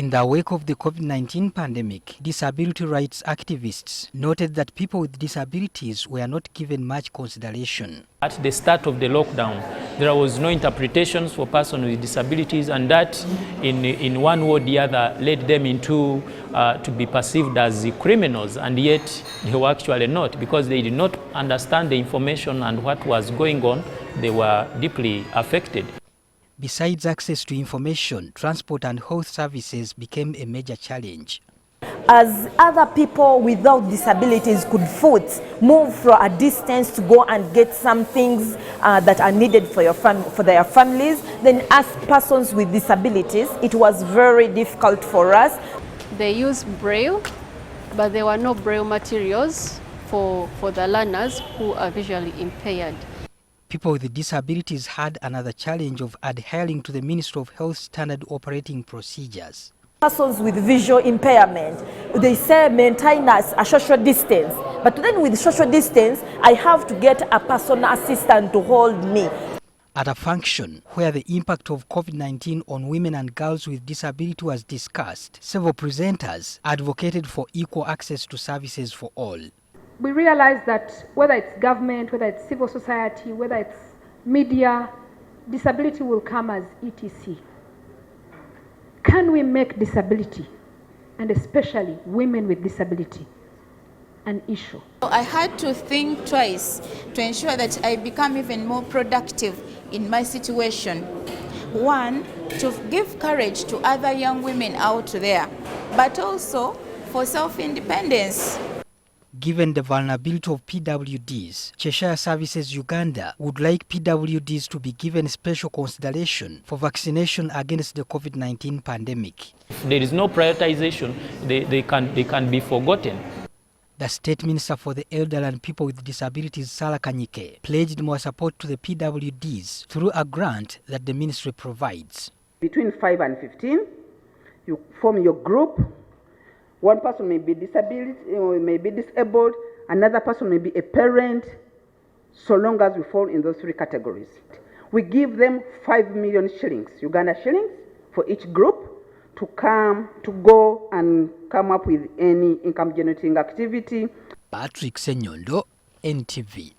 In the wake of the COVID-19 pandemic, disability rights activists noted that people with disabilities were not given much consideration. At the start of the lockdown, there was no interpretations for persons with disabilities, and that in one way or the other led them into to be perceived as criminals, and yet they were actually not, because they did not understand the information and what was going on. They were deeply affected. Besides access to information, transport and health services became a major challenge. As other people without disabilities could move for a distance to go and get some things that are needed for their families, then as persons with disabilities, it was very difficult for us. They use Braille, but there were no Braille materials for the learners who are visually impaired. People with disabilities had another challenge of adhering to the Ministry of Health standard operating procedures. Persons with visual impairment, they say maintain a social distance. But then with social distance, I have to get a personal assistant to hold me. At a function where the impact of COVID-19 on women and girls with disability was discussed, several presenters advocated for equal access to services for all. We realize that whether it's government, whether it's civil society, whether it's media, disability will come as ETC. Can we make disability, and especially women with disability, an issue? I had to think twice to ensure that I become even more productive in my situation. One, to give courage to other young women out there, but also for self-independence. Given the vulnerability of PWDs, Cheshire Services Uganda would like PWDs to be given special consideration for vaccination against the COVID-19 pandemic. If there is no prioritization, they can be forgotten. The State Minister for the Elderly and People with Disabilities, Sarah Kanyike, pledged more support to the PWDs through a grant that the ministry provides. Between 5 and 15, you form your group. One person may be disabled, another person may be a parent, so long as we fall in those three categories. We give them 5 million shillings, Uganda shillings, for each group to go and come up with any income generating activity. Patrick Senyondo, NTV.